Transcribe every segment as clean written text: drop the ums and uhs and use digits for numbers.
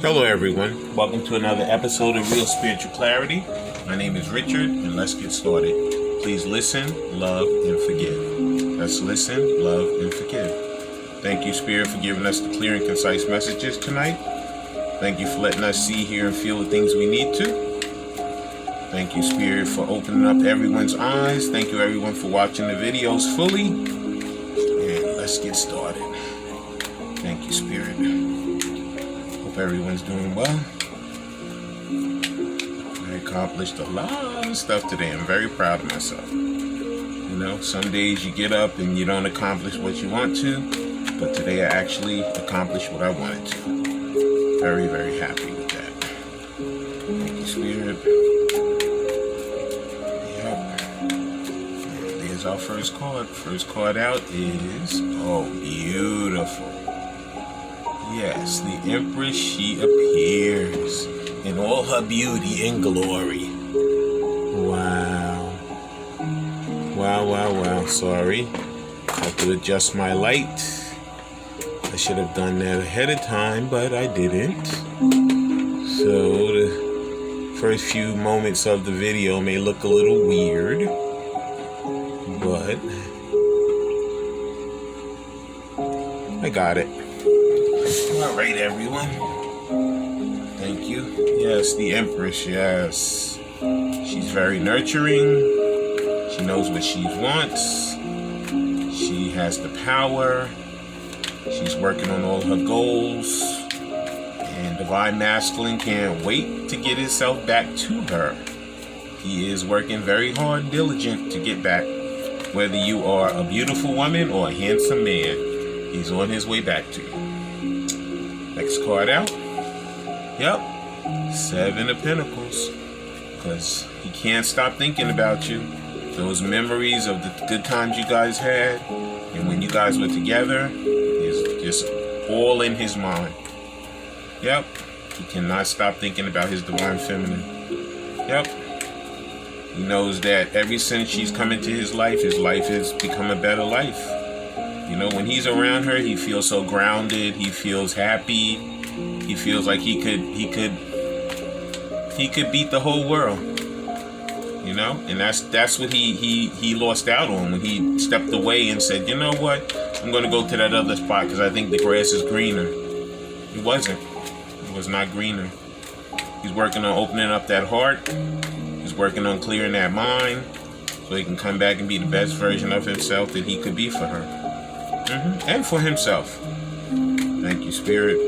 Hello everyone, welcome to another episode of Real Spiritual Clarity. My name is Richard and let's get started. Please listen, love, and forgive. Let's listen, love, and forgive. Thank you, Spirit, for giving us the clear and concise messages tonight. Thank you for letting us see, hear, and feel the things we need to. Thank you, Spirit, for opening up everyone's eyes. Thank you, everyone, for watching the videos fully. And let's get started. Thank you, Spirit. Hope everyone's doing well. I accomplished a lot of stuff today. I'm very proud of myself. You know, some days you get up and you don't accomplish what you want to, but today I actually accomplished what I wanted to. Very, very happy with that. Thank you, Spirit. Yep. And there's our first card. First card out is, oh, beautiful. Yes, the Empress, she appears in all her beauty and glory. Wow. Wow. Sorry. I have to adjust my light. I should have done that ahead of time, but I didn't. So the first few moments of the video may look a little weird, but I got it. All right, everyone. Thank you. Yes, the Empress, yes. She's very nurturing. She knows what she wants. She has the power. She's working on all her goals. And Divine Masculine can't wait to get himself back to her. He is working very hard and diligent to get back. Whether you are a beautiful woman or a handsome man, he's on his way back to you. Next card out. Yep. 7 of Pentacles. Because he can't stop thinking about you. Those memories of the good times you guys had and when you guys were together is just all in his mind. Yep. He cannot stop thinking about his Divine Feminine. Yep. He knows that ever since she's come into his life has become a better life. You know, when he's around her, he feels so grounded. He feels happy. He feels like he could beat the whole world. You know, and that's what he lost out on when he stepped away and said, you know what, I'm going to go to that other spot because I think the grass is greener. It wasn't. It was not greener. He's working on opening up that heart. He's working on clearing that mind so he can come back and be the best version of himself that he could be for her. And for himself. Thank you, Spirit.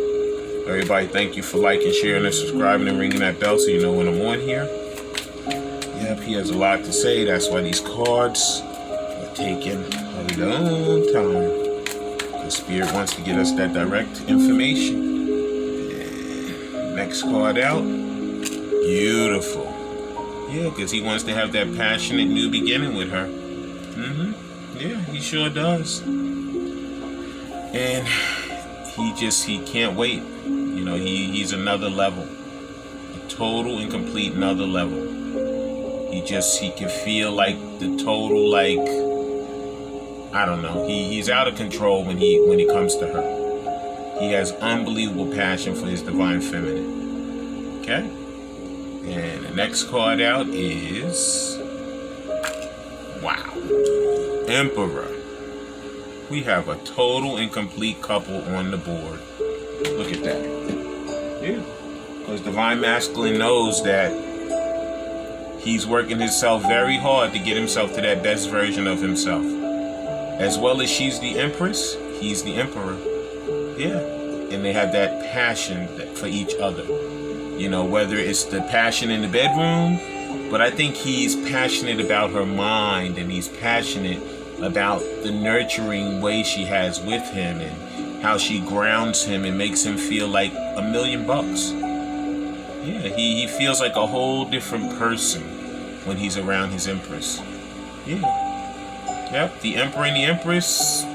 Everybody, thank you for liking, sharing, and subscribing and ringing that bell so you know when I'm on here. Yep, he has a lot to say. That's why these cards are taking a long time. The Spirit wants to get us that direct information. And next card out. Beautiful. Yeah, because he wants to have that passionate new beginning with her. Yeah, he sure does. And he can't wait. You know, he's another level. A total and complete another level. He can feel like the total, like, I don't know. He's out of control when he comes to her. He has unbelievable passion for his Divine Feminine. Okay? And the next card out is, wow, Emperor. We have a total and complete couple on the board. Look at that. Yeah. Because Divine Masculine knows that he's working himself very hard to get himself to that best version of himself. As well as she's the Empress, he's the Emperor. Yeah. And they have that passion for each other. You know, whether it's the passion in the bedroom, but I think he's passionate about her mind and he's passionate about the nurturing way she has with him and how she grounds him and makes him feel like $1,000,000. Yeah, he feels like a whole different person when he's around his Empress. Yeah. Yep, the Emperor and the Empress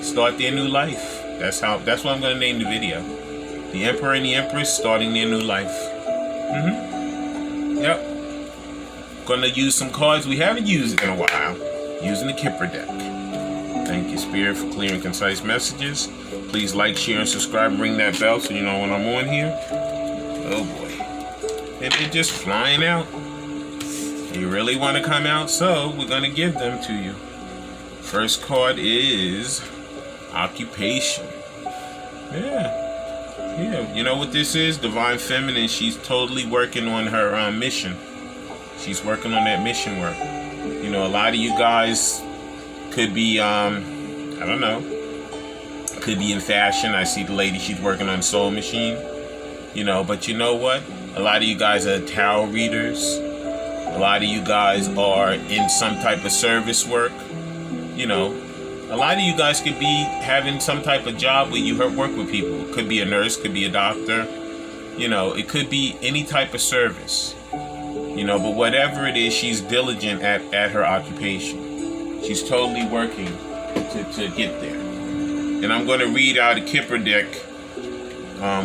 start their new life. That's what I'm going to name the video. The Emperor and the Empress starting their new life. Yep. Gonna use some cards we haven't used in a while. Using the Kipper deck. Thank you, Spirit, for clear and concise messages. Please like, share, and subscribe. Ring that bell so you know when I'm on here. Oh boy. And they're just flying out. You really want to come out? So we're going to give them to you. First card is occupation. Yeah. You know what this is? Divine Feminine. She's totally working on her mission. She's working on that mission work. You know, a lot of you guys could be, I don't know, could be in fashion. I see the lady, she's working on Soul Machine. You know, but you know what? A lot of you guys are tarot readers. A lot of you guys are in some type of service work. You know, a lot of you guys could be having some type of job where you work with people. It could be a nurse, could be a doctor. You know, it could be any type of service. You know, but whatever it is, she's diligent at her occupation. She's totally working to get there. And I'm going to read out of Kipper deck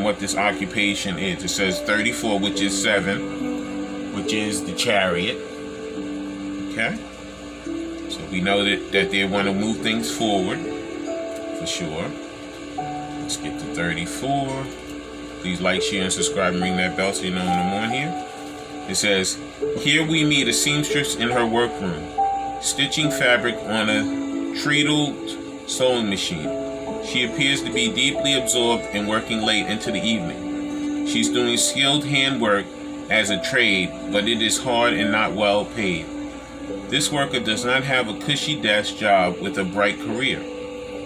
what this occupation is. It says 34, which is 7, which is the Chariot. Okay? So we know that they want to move things forward, for sure. Let's get to 34. Please like, share, and subscribe, and ring that bell so you know when I'm on here. It says, here we meet a seamstress in her workroom, stitching fabric on a treadled sewing machine. She appears to be deeply absorbed and working late into the evening. She's doing skilled handwork as a trade, but it is hard and not well paid. This worker does not have a cushy desk job with a bright career.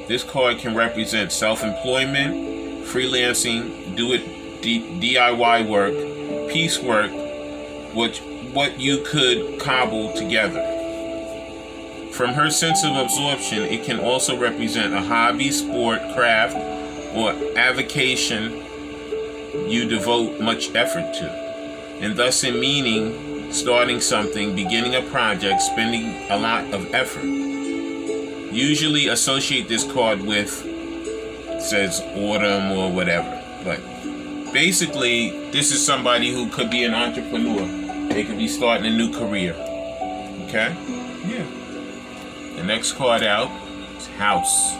This card can represent self-employment, freelancing, DIY work, piecework, what you could cobble together. From her sense of absorption, it can also represent a hobby, sport, craft, or avocation you devote much effort to, and thus in meaning starting something, beginning a project, spending a lot of effort. Usually associate this card with, it says autumn or whatever, but basically this is somebody who could be an entrepreneur. They could be starting a new career. Okay? Yeah. The next card out is House.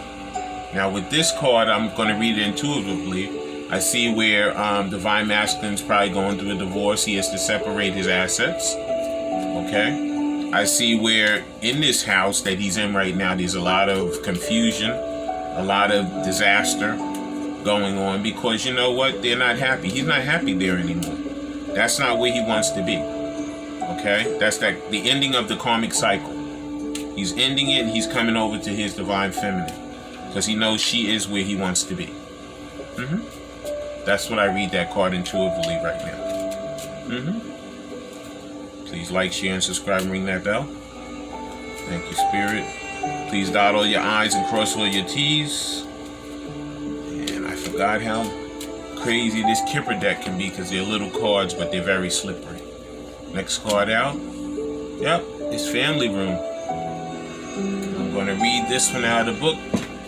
Now with this card, I'm going to read it intuitively. I see where Divine Masculine's probably going through a divorce. He has to separate his assets. Okay? I see where in this house that he's in right now, there's a lot of confusion, a lot of disaster going on, because you know what? They're not happy. He's not happy there anymore. That's not where he wants to be. Okay? That's the ending of the karmic cycle. He's ending it and he's coming over to his Divine Feminine because he knows she is where he wants to be. That's what I read that card intuitively right now. Please like, share, and subscribe, and ring that bell. Thank you, Spirit. Please dot all your I's and cross all your T's. And I forgot how crazy this Kipper deck can be because they're little cards, but they're very slippery. Next card out. Yep, it's Family Room. I'm going to read this one out of the book.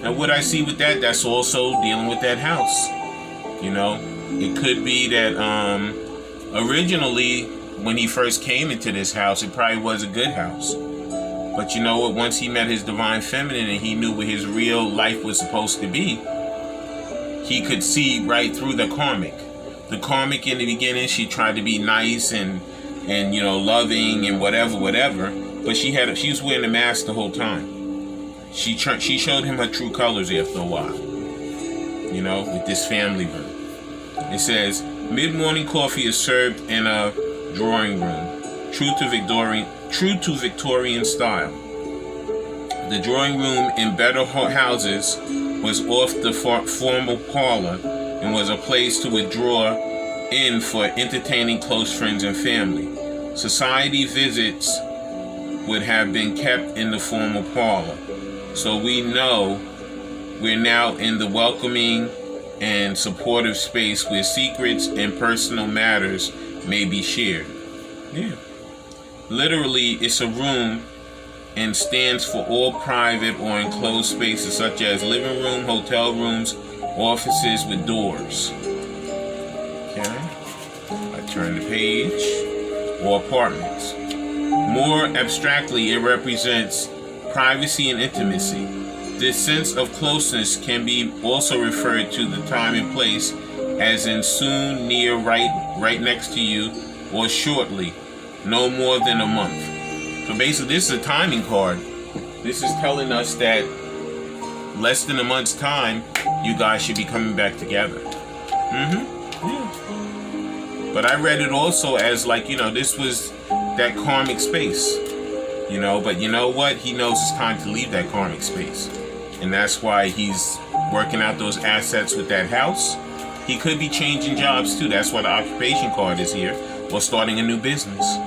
And what I see with that, that's also dealing with that house. You know, it could be that originally when he first came into this house, it probably was a good house. But you know what? Once he met his Divine Feminine and he knew what his real life was supposed to be, he could see right through the karmic. The karmic in the beginning, she tried to be nice and you know, loving and whatever. But she was wearing a mask the whole time. She showed him her true colors after a while. You know, with this Family Room. It says, mid-morning coffee is served in a drawing room, true to Victorian style. The drawing room in better houses was off the formal parlor and was a place to withdraw in for entertaining close friends and family. Society visits would have been kept in the formal parlor. So we know we're now in the welcoming and supportive space where secrets and personal matters may be shared. Yeah. Literally, it's a room and stands for all private or enclosed spaces such as living room, hotel rooms, offices with doors. Okay. I turn the page. Or apartments. More abstractly, it represents privacy and intimacy. This sense of closeness can be also referred to the time and place as in soon, near, right next to you, or shortly, no more than a month. So basically, this is a timing card. This is telling us that less than a month's time, you guys should be coming back together. Yeah. But I read it also as like, this was that karmic space. But you know what? He knows it's time to leave that karmic space. And that's why he's working out those assets with that house. He could be changing jobs too. That's why the occupation card is here. Or starting a new business.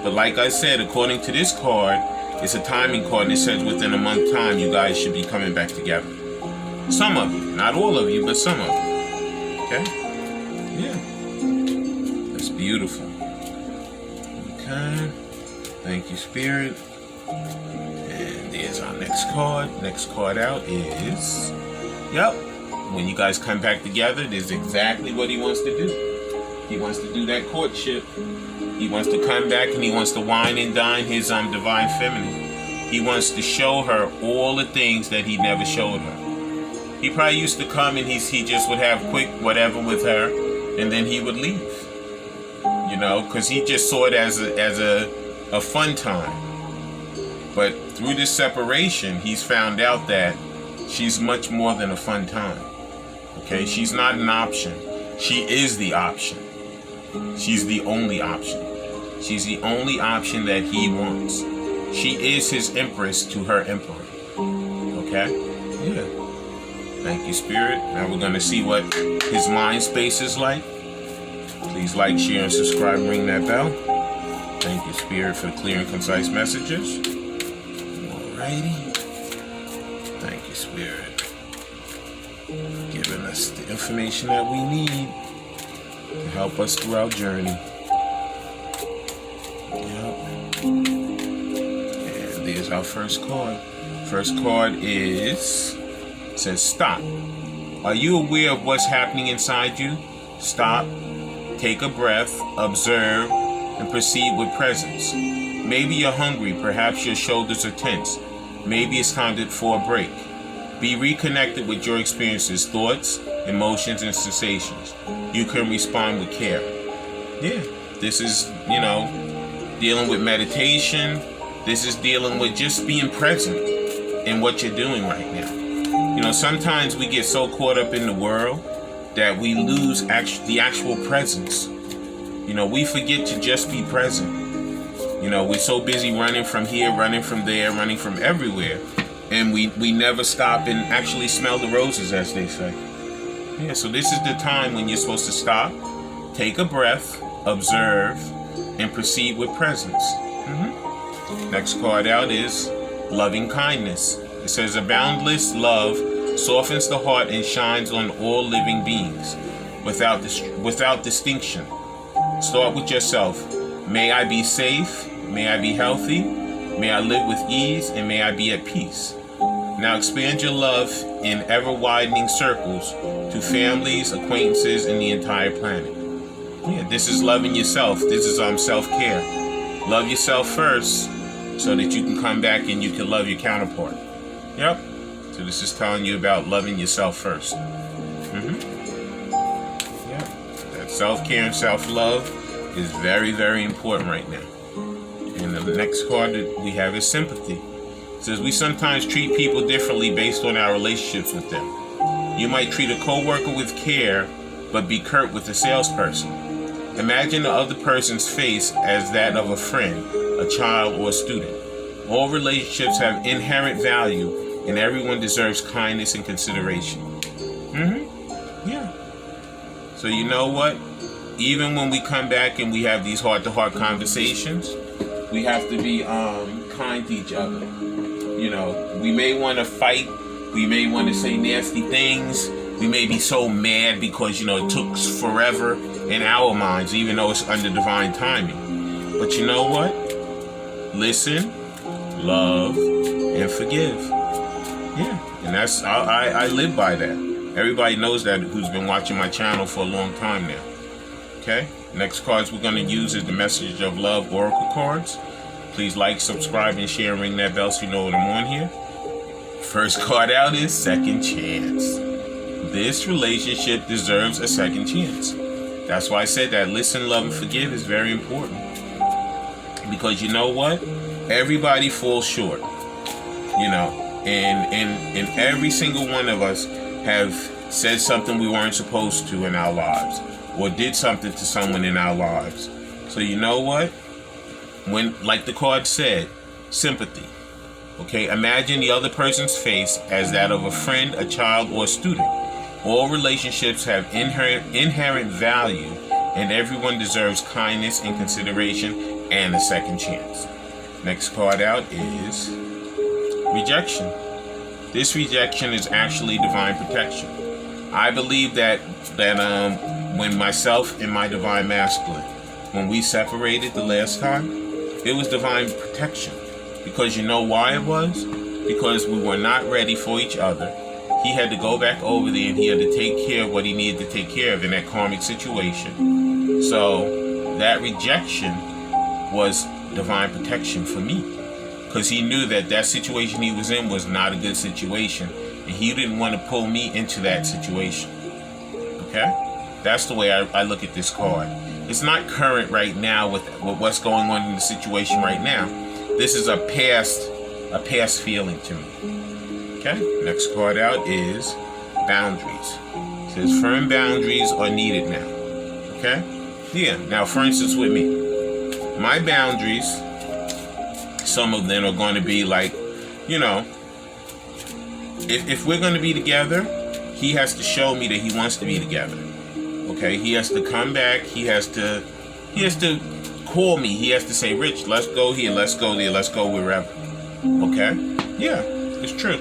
But like I said, according to this card, it's a timing card, and it says within a month time, you guys should be coming back together. Some of you. Not all of you, but some of you. Okay? Yeah. That's beautiful. Okay. Thank you, Spirit. And there's our next card. Next card out is... Yep. When you guys come back together, this is exactly what he wants to do. He wants to do that courtship. He wants to come back and he wants to wine and dine his divine feminine. He wants to show her all the things that he never showed her. He probably used to come and he just would have quick whatever with her, and then he would leave. Because he just saw it as a fun time. But through this separation, he's found out that she's much more than a fun time. Okay, she's not an option. She is the option. She's the only option. She's the only option that he wants. She is his Empress to her Emperor. Okay? Yeah. Thank you, Spirit. Now we're going to see what his mind space is like. Please like, share, and subscribe, and ring that bell. Thank you, Spirit, for the clear and concise messages. Alrighty. Thank you, Spirit, for giving us the information that we need to help us through our journey. Yep. And there's our first card. First card says stop. Are you aware of what's happening inside you? Stop. Take a breath, observe, and proceed with presence. Maybe you're hungry, perhaps your shoulders are tense. Maybe it's time for a break. Be reconnected with your experiences, thoughts, emotions, and sensations. You can respond with care. Yeah, this is, dealing with meditation. This is dealing with just being present in what you're doing right now. Sometimes we get so caught up in the world that we lose the actual presence. We forget to just be present. We're so busy running from here, running from there, running from everywhere. And we never stop and actually smell the roses, as they say. Yeah, so this is the time when you're supposed to stop, take a breath, observe, and proceed with presence. Next card out is loving kindness. It says, a boundless love softens the heart and shines on all living beings without distinction. Start with yourself. May I be safe. May I be healthy. May I live with ease, and may I be at peace. Now expand your love in ever-widening circles to families, acquaintances, and the entire planet. Yeah, this is loving yourself. This is self-care. Love yourself first so that you can come back and you can love your counterpart. Yep. So this is telling you about loving yourself first. Yep. That self-care and self-love is very, very important right now. And the next card that we have is sympathy. It says we sometimes treat people differently based on our relationships with them. You might treat a co-worker with care, but be curt with a salesperson. Imagine the other person's face as that of a friend, a child, or a student. All relationships have inherent value, and everyone deserves kindness and consideration. Yeah. So you know what? Even when we come back and we have these heart-to-heart conversations, we have to be kind to each other. We may want to fight. We may want to say nasty things. We may be so mad because, it took forever in our minds, even though it's under divine timing. But you know what? Listen, love, and forgive. Yeah, and that's, I live by that. Everybody knows that who's been watching my channel for a long time now. Okay, next cards we're going to use is the Message of Love Oracle cards. Please like, subscribe, and share, and ring that bell so you know when I'm on here. First card out is Second Chance. This relationship deserves a second chance. That's why I said that listen, love, and forgive is very important. Because you know what? Everybody falls short. You know, and every single one of us have said something we weren't supposed to in our lives, or did something to someone in our lives. So you know what? When, like the card said, sympathy. Okay, imagine the other person's face as that of a friend, a child, or a student. All relationships have inherent value, and everyone deserves kindness and consideration and a second chance. Next card out is rejection. This rejection is actually divine protection. I believe that when myself and my divine masculine, when we separated the last time, it was divine protection. Because you know why it was? Because we were not ready for each other. He had to go back over there and he had to take care of what he needed to take care of in that karmic situation. So that rejection was divine protection for me. Because he knew that that situation he was in was not a good situation. And he didn't want to pull me into that situation. Okay? That's the way I look at this card. It's not current right now with what's going on in the situation right now. This is a past feeling to me. Okay? Next card out is boundaries. It says firm boundaries are needed now. Okay? Yeah. Now, for instance, with me, my boundaries, some of them are going to be like, you know, if we're going to be together, he has to show me that he wants to be together. Okay? He has to come back. He has to call me. He has to say, Rich, let's go here, let's go there, let's go wherever. Okay? Yeah, it's true.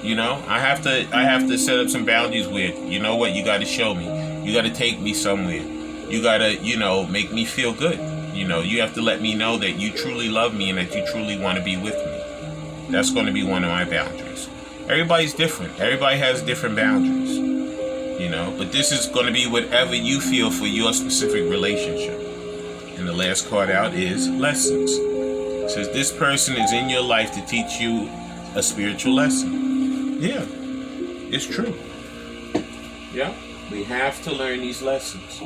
You know, I have to set up some boundaries with, you know what, you got to show me. You got to take me somewhere. You got to, you know, make me feel good. You know, you have to let me know that you truly love me and that you truly want to be with me. That's going to be one of my boundaries. Everybody's different. Everybody has different boundaries. You know, but this is going to be whatever you feel for your specific relationship. And the last card out is lessons. It says this person is in your life to teach you a spiritual lesson. Yeah, it's true. Yeah, we have to learn these lessons.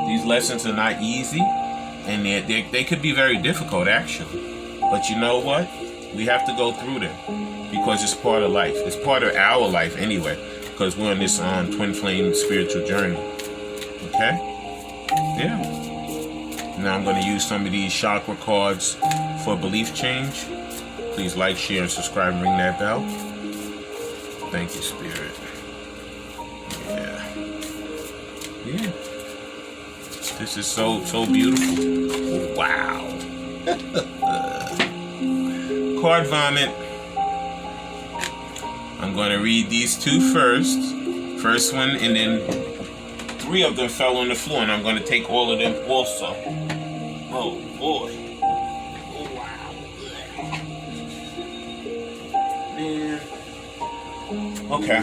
These lessons are not easy, and they could be very difficult, actually. But you know what? We have to go through them because it's part of life. It's part of our life anyway, because we're on this twin flame spiritual journey. Okay? Yeah. Now I'm going to use some of these chakra cards for belief change. Please like, share, and subscribe, and ring that bell. Thank you, Spirit. Yeah. Yeah. This is so beautiful. Wow. Card vomit. I'm going to read these two first. First one, and then 3 of them fell on the floor, and I'm going to take all of them also. Oh, boy. Oh, wow. Man. Okay.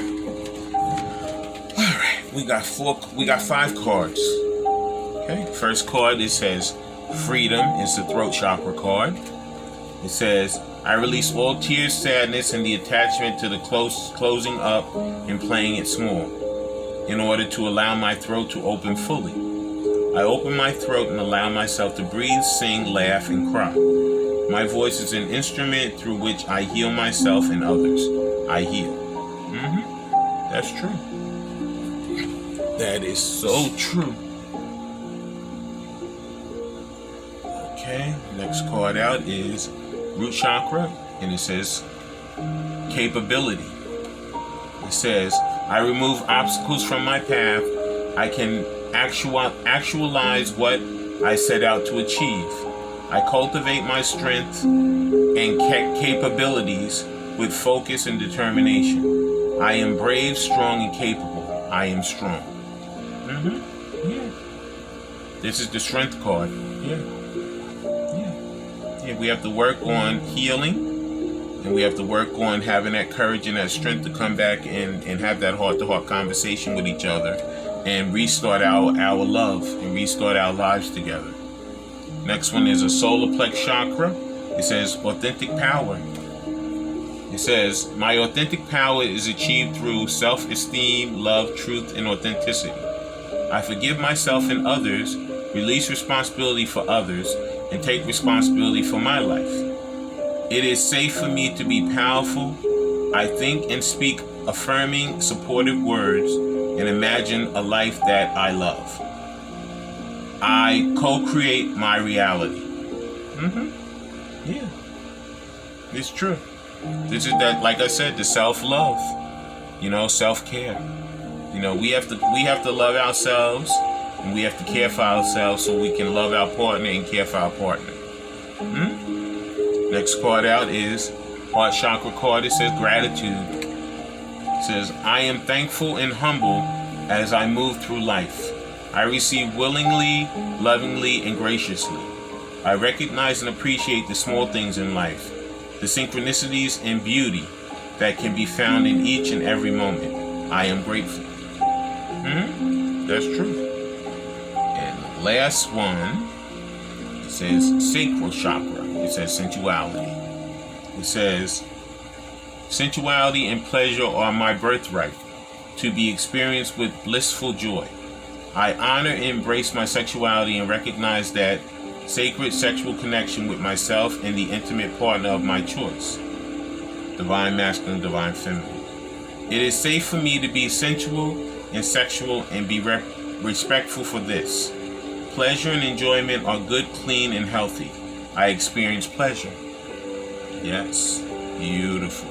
All right. We got 5 cards. Okay. First card, it says freedom. It's the throat chakra card. It says, I release all tears, sadness, and the attachment to the closing up and playing it small, in order to allow my throat to open fully. I open my throat and allow myself to breathe, sing, laugh, and cry. My voice is an instrument through which I heal myself and others. I heal. That's true. That is so true. Okay, next card out is root chakra, and it says capability. It says, I remove obstacles from my path. I can actualize what I set out to achieve. I cultivate my strength and capabilities with focus and determination. I am brave, strong, and capable. I am strong. Yeah. This is the strength card. Yeah. We have to work on healing, and we have to work on having that courage and that strength to come back and have that heart-to-heart conversation with each other and restart our love and restart our lives together. Next one is a solar plex chakra. It says authentic power. It says, my authentic power is achieved through self-esteem, love, truth, and authenticity. I forgive myself and others, release responsibility for others, and take responsibility for my life. It is safe for me to be powerful. I think and speak affirming, supportive words and imagine a life that I love. I co-create my reality. Yeah, it's true. This is that, like I said, the self-love, self-care. We have to love ourselves, and we have to care for ourselves so we can love our partner and care for our partner. Next card out is Heart Chakra card. It says gratitude. It says, I am thankful and humble as I move through life. I receive willingly, lovingly, and graciously. I recognize and appreciate the small things in life, the synchronicities and beauty that can be found in each and every moment. I am grateful. That's true. And the last one, it says Sacral Chakra. It says sensuality. It says, sensuality and pleasure are my birthright, to be experienced with blissful joy. I honor and embrace my sexuality and recognize that sacred sexual connection with myself and the intimate partner of my choice. Divine Masculine, Divine Feminine. It is safe for me to be sensual and sexual and be respectful for this. Pleasure and enjoyment are good, clean, and healthy. I experience pleasure. Yes, beautiful.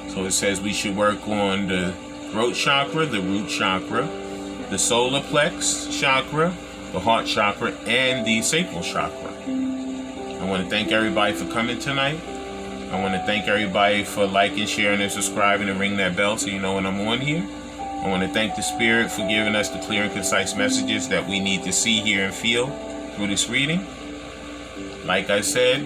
So it says we should work on the throat chakra, the root chakra, the solar plex chakra, the heart chakra, and the sacral chakra. I want to thank everybody for coming tonight. I want to thank everybody for liking, sharing, and subscribing, and ring that bell so you know when I'm on here. I want to thank the Spirit for giving us the clear and concise messages that we need to see, hear, and feel through this reading. Like I said,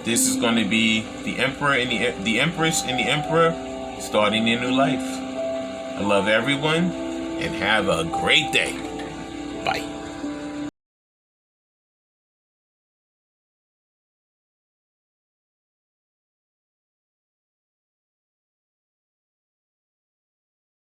this is going to be the Emperor and the Empress and the Emperor starting their new life. I love everyone and have a great day. Bye.